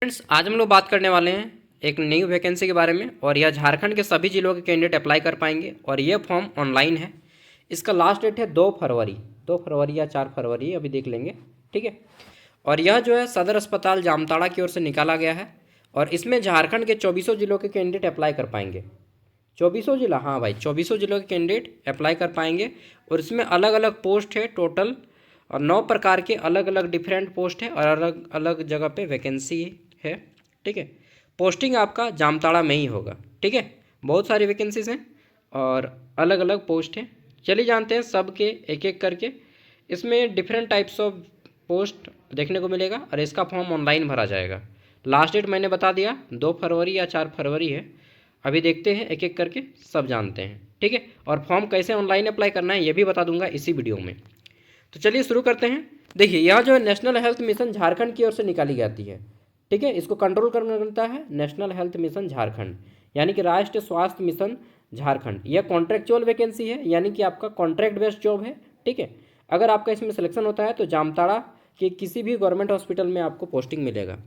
Friends, आज हम लोग बात करने वाले हैं एक न्यू वैकेंसी के बारे में। और यह झारखंड के सभी जिलों के कैंडिडेट अप्लाई कर पाएंगे और यह फॉर्म ऑनलाइन है। इसका लास्ट डेट है 2 फरवरी, 2 फरवरी या 4 फरवरी, अभी देख लेंगे। ठीक है। और यह जो है सदर अस्पताल जामताड़ा की ओर से निकाला गया है और इसमें झारखंड के 24 जिलों के कैंडिडेट अप्लाई कर पाएंगे। 24 जिला, हाँ भाई, 24 जिलों के कैंडिडेट अप्लाई कर पाएंगे। और इसमें अलग अलग पोस्ट है टोटल, और 9 प्रकार के अलग अलग डिफरेंट पोस्ट है और अलग अलग जगह पे वैकेंसी है। ठीक है। पोस्टिंग आपका जामताड़ा में ही होगा। ठीक है। बहुत सारी वैकेंसीज हैं और अलग अलग पोस्ट हैं। चलिए जानते हैं सब के एक एक करके। इसमें डिफरेंट टाइप्स ऑफ पोस्ट देखने को मिलेगा और इसका फॉर्म ऑनलाइन भरा जाएगा। लास्ट डेट मैंने बता दिया 2 फरवरी या 4 फरवरी है। अभी देखते हैं एक एक करके, सब जानते हैं। ठीक है। और फॉर्म कैसे ऑनलाइन अप्लाई करना है ये भी बता दूंगा इसी वीडियो में। तो चलिए शुरू करते हैं। देखिए, यह जो है नेशनल हेल्थ मिशन झारखंड की ओर से निकाली जाती है। ठीक है। इसको कंट्रोल करता है नेशनल हेल्थ मिशन झारखंड, यानी कि राष्ट्रीय स्वास्थ्य मिशन झारखंड। यह कॉन्ट्रेक्चुअल वैकेंसी है, यानी कि आपका कॉन्ट्रैक्ट बेस्ड जॉब है। ठीक है। अगर आपका इसमें सिलेक्शन होता है तो जामताड़ा के किसी भी गवर्नमेंट हॉस्पिटल में आपको पोस्टिंग मिलेगा।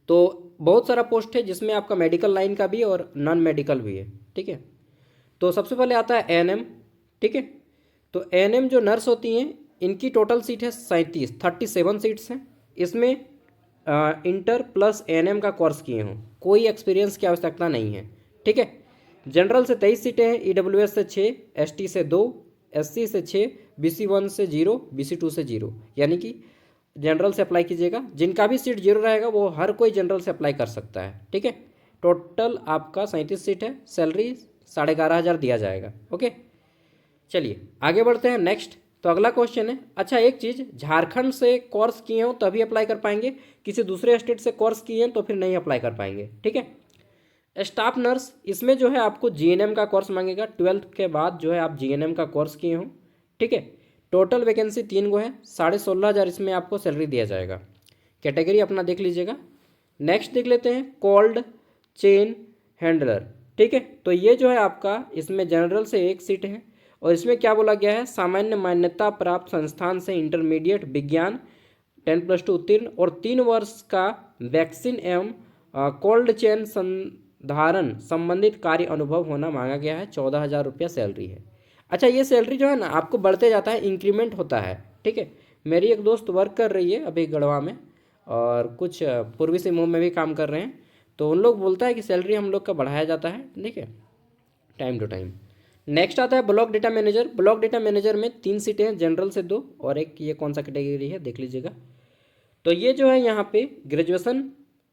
तो बहुत सारा पोस्ट है जिसमें आपका मेडिकल लाइन का भी और नॉन मेडिकल भी है। ठीक है। तो सबसे पहले आता है एएनएम। ठीक है। तो एएनएम जो नर्स होती हैं इनकी टोटल सीट है 37 सीट्स हैं। इसमें इंटर प्लस एएनएम का कोर्स किए हों, कोई एक्सपीरियंस की आवश्यकता नहीं है। ठीक है। जनरल से 23 सीटें हैं, ईडब्ल्यूएस से 6, एसटी से 2, एससी से 6, बीसी 1 से 0, बीसी 2 से 0, यानी कि जनरल से अप्लाई कीजिएगा। जिनका भी सीट 0 रहेगा वो हर कोई जनरल से अप्लाई कर सकता है। ठीक है। टोटल आपका 37 सीट है, सैलरी 11,500 दिया जाएगा। ओके, चलिए आगे बढ़ते हैं नेक्स्ट। तो अगला क्वेश्चन है, अच्छा एक चीज़, झारखंड से कोर्स किए हो तभी अप्लाई कर पाएंगे, किसी दूसरे स्टेट से कोर्स किए हैं तो फिर नहीं अप्लाई कर पाएंगे। ठीक है। स्टाफ नर्स, इसमें जो है आपको जीएनएम का कोर्स मांगेगा। 12th के बाद जो है आप जीएनएम का कोर्स किए हो। ठीक है। टोटल वैकेंसी 3 गो है, 16,500 इसमें आपको सैलरी दिया जाएगा। कैटेगरी अपना देख लीजिएगा। नेक्स्ट देख लेते हैं, कोल्ड चेन हैंडलर। ठीक है। तो ये जो है आपका इसमें जनरल से 1 सीट है और इसमें क्या बोला गया है, सामान्य मान्यता प्राप्त संस्थान से इंटरमीडिएट विज्ञान 10+2 उत्तीर्ण और 3 वर्ष का वैक्सीन एवं कोल्ड चेन संधारण संबंधित कार्य अनुभव होना मांगा गया है। 14,000 रुपया सैलरी है। अच्छा, ये सैलरी जो है ना आपको बढ़ते जाता है, इंक्रीमेंट होता है। ठीक है। मेरी एक दोस्त वर्क कर रही है अभी गढ़वा में और कुछ पूर्वी सिंहभूम में भी काम कर रहे हैं, तो उन लोग बोलता है कि सैलरी हम लोग का बढ़ाया जाता है। ठीक है, टाइम टू टाइम। नेक्स्ट आता है block data manager. Block data manager में 3 सीटें हैं, जनरल से 2 और एक ये कौन सा कैटेगरी है देख लीजिएगा। तो ये जो है यहाँ पे ग्रेजुएशन,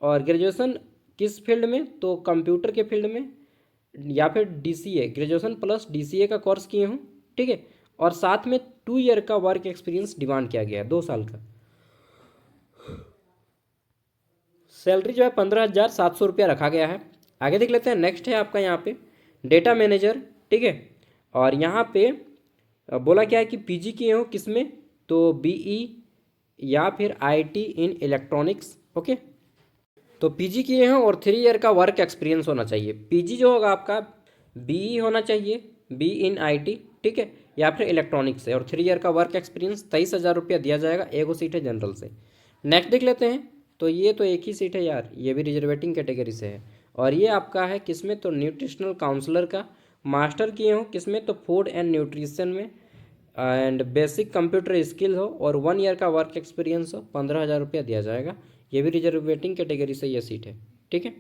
और ग्रेजुएशन किस फील्ड में, तो कंप्यूटर के फील्ड में या फिर डीसीए, ग्रेजुएशन प्लस डीसीए का कोर्स किए हों। ठीक है। और साथ में 2 ईयर का वर्क एक्सपीरियंस डिमांड किया गया है, 2 साल का। सैलरी जो है 15,700 रुपया रखा गया है। आगे देख लेते हैं। नेक्स्ट है आपका यहाँ पे डेटा मैनेजर। ठीक है। और यहाँ पे बोला क्या है कि पीजी किए हो किसमें, तो बीई या फिर आईटी इन इलेक्ट्रॉनिक्स। ओके, तो पीजी किए हैं और 3 ईयर का वर्क एक्सपीरियंस होना चाहिए। पीजी जो होगा आपका बीई होना चाहिए, बी इन आईटी। ठीक है, या फिर इलेक्ट्रॉनिक्स से, और 3 ईयर का वर्क एक्सपीरियंस। 23,000 रुपया दिया जाएगा। एगो सीट है जनरल से। नेक्स्ट देख लेते हैं। तो ये तो एक ही सीट है यार, ये भी रिजर्वेटिंग कैटेगरी से है। और ये आपका है किसमें, तो न्यूट्रिशनल काउंसलर का। मास्टर किए हो किसमें, तो फूड एंड न्यूट्रिशन में, एंड बेसिक कंप्यूटर स्किल हो और 1 ईयर का वर्क एक्सपीरियंस हो। 15,000 रुपया दिया जाएगा। ये भी रिजर्वेटिंग कैटेगरी से ये सीट है। ठीक है।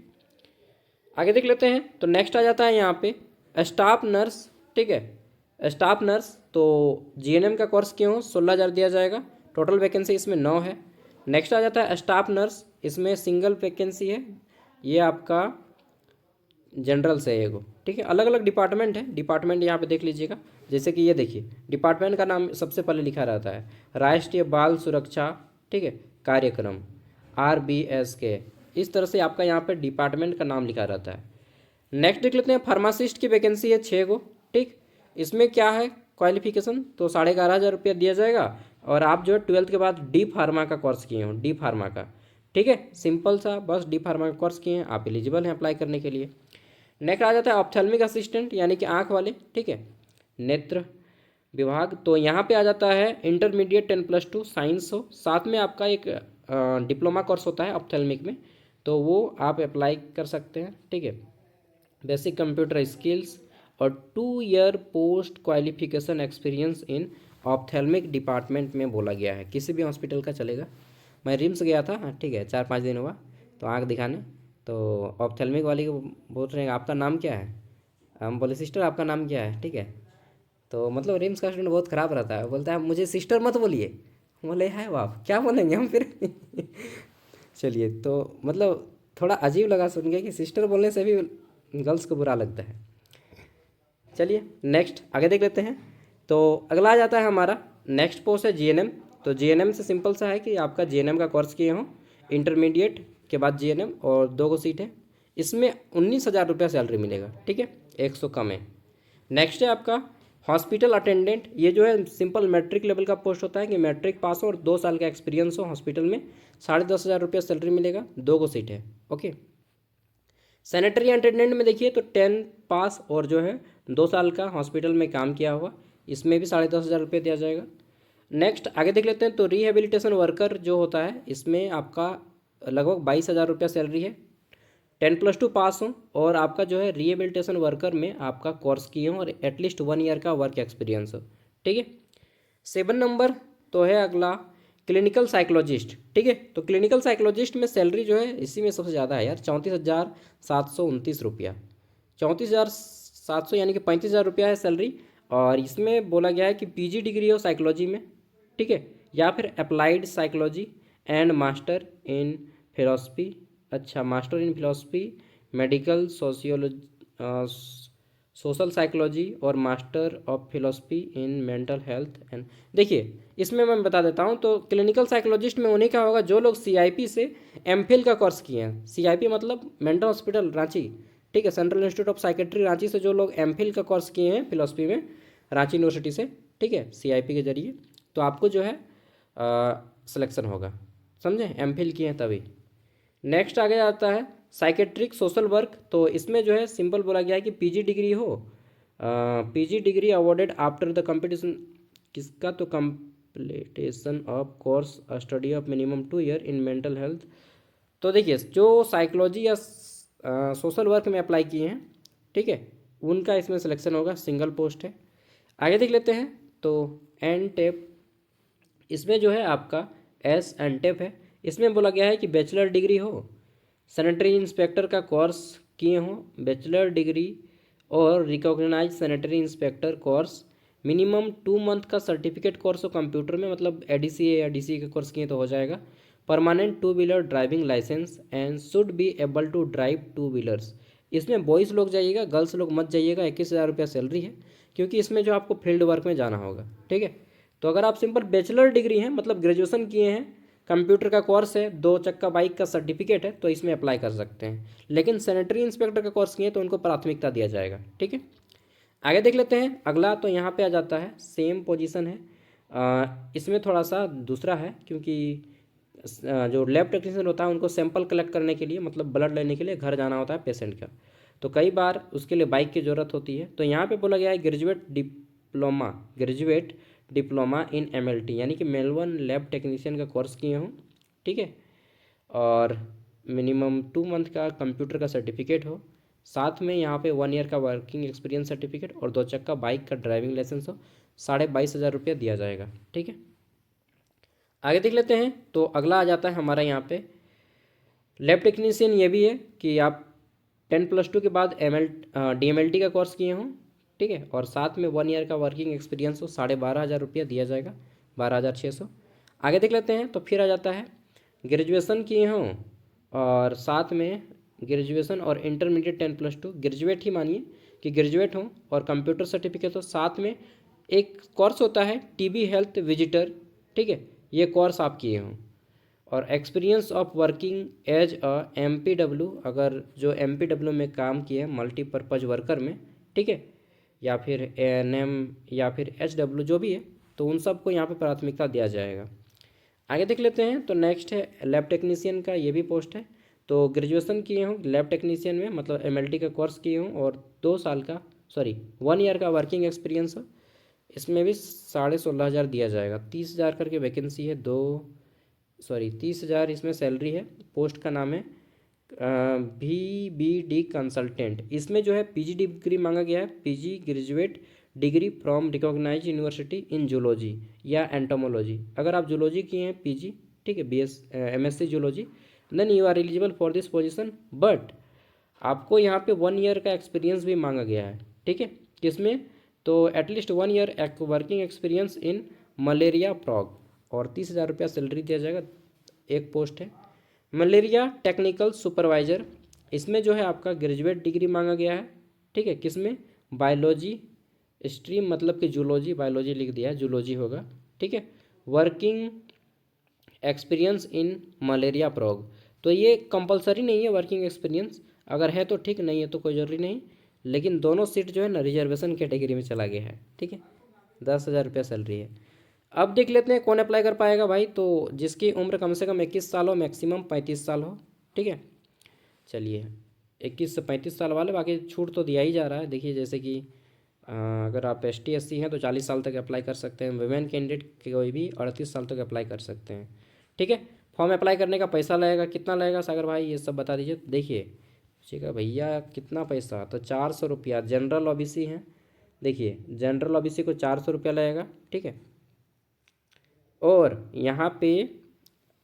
आगे देख लेते हैं। तो नेक्स्ट आ जाता है यहाँ पे स्टाफ नर्स। ठीक है। स्टाफ नर्स तो जीएनएम का कोर्स किए हो, 16,000 दिया जाएगा। टोटल वैकेंसी इसमें 9 है। नेक्स्ट आ जाता है स्टाफ नर्स, इसमें सिंगल वैकेंसी है। ये आपका जनरल से एगो। ठीक है। अलग अलग डिपार्टमेंट है, डिपार्टमेंट यहाँ पे देख लीजिएगा। जैसे कि ये देखिए, डिपार्टमेंट का नाम सबसे पहले लिखा रहता है राष्ट्रीय बाल सुरक्षा। ठीक है, कार्यक्रम RBSK। इस तरह से आपका यहाँ पे डिपार्टमेंट का नाम लिखा रहता है। नेक्स्ट देख लेते हैं। फार्मासिस्ट की वैकेंसी है 6 गो। ठीक, इसमें क्या है क्वालिफिकेशन, तो 11,500 रुपया दिया जाएगा। और आप जो है 12th के बाद डी फार्मा का कोर्स किए हो, डी फार्मा का। ठीक है, सिंपल सा बस डी फार्मा का कोर्स किए हैं, आप एलिजिबल हैं अप्लाई करने के लिए। नेक्स्ट आ जाता है ऑप्थेल्मिक असिस्टेंट, यानी कि आँख वाले। ठीक है, नेत्र विभाग। तो यहाँ पे आ जाता है इंटरमीडिएट 10+2 साइंस हो, साथ में आपका एक डिप्लोमा कोर्स होता है ऑप्थेल्मिक में, तो वो आप अप्लाई कर सकते हैं। ठीक है, बेसिक कंप्यूटर स्किल्स और 2 year post qualification experience in ophthalmic department में बोला गया है। किसी भी हॉस्पिटल का चलेगा। मैं रिम्स गया था, ठीक है, 4-5 दिन हुआ तो आँख दिखाने, तो ऑप्थेल्मिक वाली को बोल रहे हैं आपका नाम क्या है, हम बोले सिस्टर आपका नाम क्या है। ठीक है, तो मतलब रिम्स का स्टूडेंट बहुत ख़राब रहता है, बोलता है मुझे सिस्टर मत बोलिए। बोले है बाप क्या बोलेंगे हम फिर चलिए, तो मतलब थोड़ा अजीब लगा सुन के कि सिस्टर बोलने से भी गर्ल्स को बुरा लगता है। चलिए नेक्स्ट आगे देख लेते हैं। तो अगला आ जाता है हमारा नेक्स्ट पोस्ट है जीएनएम। तो जीएनएम से सिंपल सा है कि आपका जीएनएम का कोर्स किए हों, इंटरमीडिएट के बाद जीएनएम, और 2 को सीट है। इसमें 19,000 रुपया सैलरी मिलेगा। ठीक है, 100 कम है। नेक्स्ट है आपका हॉस्पिटल अटेंडेंट। ये जो है सिंपल मैट्रिक लेवल का पोस्ट होता है कि मैट्रिक पास हो और 2 साल का एक्सपीरियंस हो हॉस्पिटल में, 10,500 रुपया सैलरी मिलेगा, 2 को सीट है। ओके, सैनिटरी अटेंडेंट में देखिए तो 10 पास और जो है 2 साल का हॉस्पिटल में काम किया हुआ, इसमें भी 10,500 रुपये दिया जाएगा। नेक्स्ट आगे देख लेते हैं। तो रिहेबिलिटेशन वर्कर जो होता है इसमें आपका लगभग 22,000 रुपया सैलरी है, 10+2 पास हो और आपका जो है रिहेबिलिटेशन वर्कर में आपका कोर्स किए हो और एटलीस्ट 1 ईयर का वर्क एक्सपीरियंस हो। ठीक है, 7 नंबर तो है अगला क्लिनिकल साइकोलॉजिस्ट। ठीक है, तो क्लिनिकल साइकोलॉजिस्ट में सैलरी जो है इसी में सबसे ज़्यादा है यार, 34,729 रुपया, 34,700 यानी कि 35,000 रुपया है सैलरी। और इसमें बोला गया है कि पीजी डिग्री हो साइकोलॉजी में, ठीक है, या फिर applied psychology and master in philosophy, अच्छा master in philosophy, medical sociology, social psychology और master of philosophy in mental health and. देखिए इसमें मैं बता देता हूँ, तो क्लिनिकल साइकोलॉजिस्ट में उन्हीं का होगा जो लोग सीआईपी से एमफिल का कोर्स किए हैं। सीआईपी मतलब मेंटल हॉस्पिटल रांची, ठीक है, central institute of psychiatry Ranchi से जो लोग एमफिल का कोर्स किए हैं फिलोसफी में रांची यूनिवर्सिटी से, ठीक है, सीआईपी के जरिए, तो आपको जो है सिलेक्शन होगा, समझे, एमफिल किए हैं तभी। नेक्स्ट आगे आता है साइकेट्रिक सोशल वर्क। तो इसमें जो है सिंपल बोला गया है कि पीजी डिग्री हो, PG degree awarded after the competition, किसका, तो completion of course study of minimum 2 year in mental health. तो देखिए जो साइकोलॉजी या सोशल वर्क में अप्लाई किए हैं, ठीक है, उनका इसमें सिलेक्शन होगा, सिंगल पोस्ट है। आगे देख लेते हैं। तो एन टेप, इसमें जो है आपका एस एन टेप है। इसमें बोला गया है कि बैचलर डिग्री हो, सैनिटरी इंस्पेक्टर का कोर्स किए हों, बैचलर डिग्री और recognise sanitary inspector course, minimum 2 month का सर्टिफिकेट कोर्स हो कंप्यूटर में, मतलब एडीसीए या डीसीए का कोर्स किए तो हो जाएगा। Permanent 2 wheeler driving licence and should be able to drive 2 wheelers. इसमें बॉयज़ लोग जाइएगा, गर्ल्स लोग मत जाइएगा। 21,000 रुपया सैलरी है, क्योंकि इसमें जो आपको फील्ड वर्क में जाना होगा। ठीक है, तो अगर आप सिंपल बैचलर डिग्री हैं, मतलब ग्रेजुएशन किए हैं, कंप्यूटर का कोर्स है, 2 चक्का बाइक का सर्टिफिकेट है, तो इसमें अप्लाई कर सकते हैं। लेकिन सैनिटरी इंस्पेक्टर का कोर्स किए तो उनको प्राथमिकता दिया जाएगा। ठीक है, आगे देख लेते हैं अगला। तो यहाँ पे आ जाता है सेम पोजीशन है, इसमें थोड़ा सा दूसरा है, क्योंकि जो लैब टेक्नीशियन होता है उनको सैंपल कलेक्ट करने के लिए, मतलब ब्लड लेने के लिए घर जाना होता है पेशेंट का, तो कई बार उसके लिए बाइक की ज़रूरत होती है। तो यहाँ पे बोला गया है ग्रेजुएट डिप्लोमा इन एमएलटी, यानी कि मेलबर्न लैब टेक्नीशियन का कोर्स किए हों, ठीक है, और मिनिमम 2 मंथ का कंप्यूटर का सर्टिफिकेट हो, साथ में यहाँ पे 1 ईयर का वर्किंग एक्सपीरियंस सर्टिफिकेट और 2 चक्का बाइक का ड्राइविंग लाइसेंस हो, 22,500 रुपया दिया जाएगा। ठीक है, आगे देख लेते हैं। तो अगला आ जाता है हमारा यहाँ पे लैब टेक्नीशियन। ये भी है कि आप 10+2 के बाद DMLT का कोर्स किए हों, ठीक है, और साथ में 1 ईयर का वर्किंग एक्सपीरियंस हो, 12,500 रुपया दिया जाएगा, 12,600। आगे देख लेते हैं। तो फिर आ जाता है ग्रेजुएशन किए हों और साथ में ग्रेजुएशन और इंटरमीडिएट 10+2, ग्रेजुएट ही मानिए कि ग्रेजुएट हों और कंप्यूटर सर्टिफिकेट हो, साथ में एक कोर्स होता है टीबी हेल्थ विजिटर, ठीक है, ये कोर्स आप किए हों, और experience of working as MPW, अगर जो MPW में काम किए हैं मल्टीपर्पज़ वर्कर में, ठीक है, या फिर ANM या फिर HW जो भी है, तो उन सबको यहाँ पे प्राथमिकता दिया जाएगा। आगे देख लेते हैं। तो नेक्स्ट है लैब टेक्नीशियन का, ये भी पोस्ट है। तो ग्रेजुएशन किए हों लैब टेक्नीशियन में, मतलब MLT का कोर्स किए हों और 1 ईयर का वर्किंग एक्सपीरियंस हो, इसमें भी 16,500 दिया जाएगा। 30,000 करके वैकेंसी है, 2 सॉरी 30,000 इसमें सैलरी है। पोस्ट का नाम है VBD कंसल्टेंट। इसमें जो है PG डिग्री मांगा गया है, PG graduate degree from recognise university in zoology या एंटोमोलॉजी। अगर आप जूलॉजी किए हैं PG, ठीक है, MSc zoology, then you are eligible for this position. But आपको यहाँ पे 1 ईयर का एक्सपीरियंस भी मांगा गया है, ठीक है, किसमें, तो at least 1 year working experience in malaria frog, और 30,000 रुपया सैलरी दिया जाएगा। एक पोस्ट है मलेरिया टेक्निकल सुपरवाइजर। इसमें जो है आपका ग्रेजुएट डिग्री मांगा गया है, ठीक है, किसमें, बायोलॉजी स्ट्रीम, मतलब कि जूलॉजी, बायोलॉजी लिख दिया है, जूलॉजी होगा, ठीक है। Working experience in malaria frog, तो ये कंपलसरी नहीं है वर्किंग एक्सपीरियंस, अगर है तो ठीक, नहीं है तो कोई ज़रूरी नहीं। लेकिन दोनों सीट जो है ना रिजर्वेशन कैटेगरी में चला गया है, ठीक है। 10,000 रुपया सैलरी है। अब देख लेते हैं कौन अप्लाई कर पाएगा भाई, तो जिसकी उम्र कम से कम 21 साल हो, मैक्सिमम 35 साल हो, ठीक है। चलिए 21 से 35 साल वाले, बाकी छूट तो दिया ही जा रहा है। देखिए जैसे कि अगर आप ST SC हैं तो 40 साल तक अप्लाई कर सकते हैं। वुमेन कैंडिडेट कोई भी 38 साल तक अप्लाई कर सकते हैं, ठीक है। फॉर्म अप्लाई करने का पैसा लगेगा, कितना लगेगा सागर भाई, ये सब बता दीजिए। देखिए पूछेगा भैया कितना पैसा, तो 400 रुपया। जनरल OBC हैं, देखिए जनरल OBC को 400 रुपया लगेगा, ठीक है। और यहाँ पे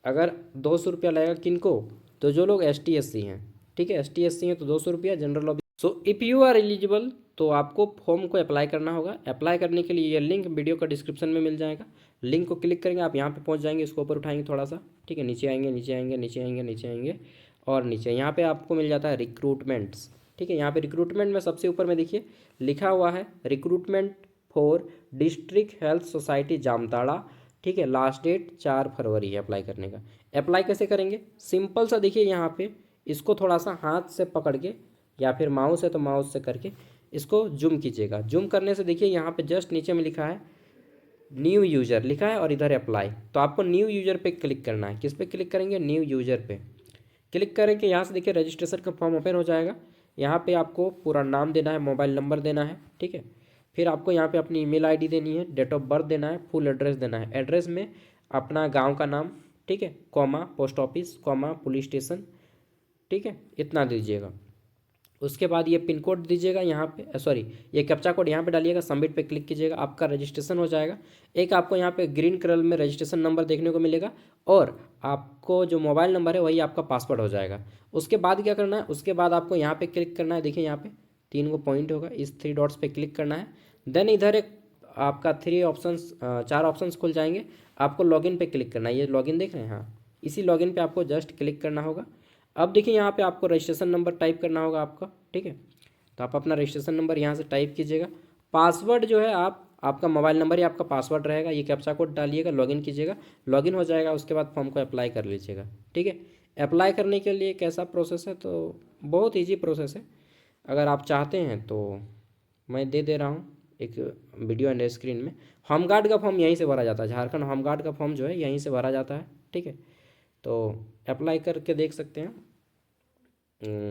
अगर 200 रुपया लगेगा किनको, तो जो लोग ST SC हैं, ठीक है, ST SC हैं तो 200 रुपया, general OBC। So if you are eligible तो आपको फॉर्म को अप्लाई करना होगा। अप्लाई करने के लिए ये लिंक वीडियो का डिस्क्रिप्शन में मिल जाएगा, लिंक को क्लिक करेंगे, आप यहाँ पे पहुँच जाएंगे, इसको ऊपर उठाएंगे थोड़ा सा, ठीक है, नीचे आएंगे, नीचे आएंगे, नीचे आएंगे, नीचे आएंगे, और नीचे यहाँ पे आपको मिल जाता है रिक्रूटमेंट्स, ठीक है। यहाँ पे रिक्रूटमेंट में सबसे ऊपर में देखिए लिखा हुआ है recruitment for district health society Jamtara, ठीक है। लास्ट डेट 4 फरवरी है अप्लाई करने का। अप्लाई कैसे करेंगे, सिंपल सा, देखिए यहाँ पे इसको थोड़ा सा हाथ से पकड़ के, या फिर माउस है तो माउस से करके इसको जूम कीजिएगा। जूम करने से देखिए यहाँ पे जस्ट नीचे में लिखा है न्यू यूज़र लिखा है, और इधर अप्लाई, तो आपको न्यू यूज़र पे क्लिक करना है। किस पे क्लिक करेंगे, न्यू यूज़र पे क्लिक करेंगे। यहाँ से देखिए रजिस्ट्रेशन का फॉर्म ओपन हो जाएगा। यहाँ पे आपको पूरा नाम देना है, मोबाइल नंबर देना है, ठीक है। फिर आपको यहाँ पे अपनी ईमेल ID देनी है, डेट ऑफ बर्थ देना है, फुल एड्रेस देना है। एड्रेस में अपना गांव का नाम, ठीक है, comma post office, comma police station, ठीक है, इतना दीजिएगा। उसके बाद ये पिन कोड दीजिएगा यहाँ पे, सॉरी ये कैप्चा कोड यहाँ पे डालिएगा, सबमिट पे क्लिक कीजिएगा, आपका रजिस्ट्रेशन हो जाएगा। एक आपको यहाँ पे ग्रीन कलर में रजिस्ट्रेशन नंबर देखने को मिलेगा, और आपको जो मोबाइल नंबर है वही आपका पासवर्ड हो जाएगा। उसके बाद क्या करना है, उसके बाद आपको यहाँ पे क्लिक करना है, देखिए यहाँ पे 3 गो पॉइंट होगा, इस 3 डॉट्स पे क्लिक करना है। देन इधर एक आपका 4 ऑप्शंस खुल जाएंगे, आपको लॉगिन पे क्लिक करना है। ये लॉगिन देख रहे हैं, हाँ, इसी लॉगिन पे आपको जस्ट क्लिक करना होगा। अब देखिए यहाँ पे आपको रजिस्ट्रेशन नंबर टाइप करना होगा आपका, ठीक है। तो आप अपना रजिस्ट्रेशन नंबर यहाँ से टाइप कीजिएगा। पासवर्ड जो है आपका मोबाइल नंबर ही आपका पासवर्ड रहेगा। ये कैप्चा कोड डालिएगा, लॉगिन कीजिएगा, लॉगिन हो जाएगा। उसके बाद फॉर्म को अप्लाई कर लीजिएगा, ठीक है। अप्लाई करने के लिए कैसा प्रोसेस है, तो बहुत ईजी प्रोसेस है। अगर आप चाहते हैं तो मैं दे रहा हूँ एक वीडियो एंड स्क्रीन में। होमगार्ड का फॉर्म यहीं से भरा जाता है, झारखंड होमगार्ड का फॉर्म जो है यहीं से भरा जाता है, ठीक है। तो अप्लाई करके देख सकते हैं,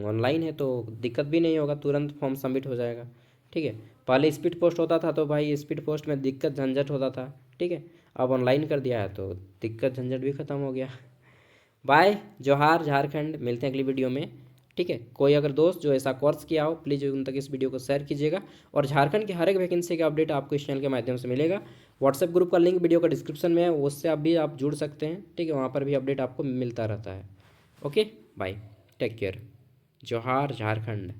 ऑनलाइन है तो दिक्कत भी नहीं होगा, तुरंत फॉर्म सबमिट हो जाएगा, ठीक है। पहले स्पीड पोस्ट होता था तो भाई स्पीड पोस्ट में दिक्कत झंझट होता था, ठीक है। अब ऑनलाइन कर दिया है तो दिक्कत झंझट भी ख़त्म हो गया। बाय, जोहार झारखंड, मिलते हैं अगली वीडियो में, ठीक है। कोई अगर दोस्त जो ऐसा कोर्स किया हो प्लीज़ उन तक इस वीडियो को शेयर कीजिएगा, और झारखंड की हर एक वैकेंसी का अपडेट आपको इस चैनल के माध्यम से मिलेगा। व्हाट्सएप ग्रुप का लिंक वीडियो का डिस्क्रिप्शन में है, उससे आप जुड़ सकते हैं, ठीक है। वहाँ पर भी अपडेट आपको मिलता रहता है। ओके बाय, टेक केयर, जोहार झारखंड।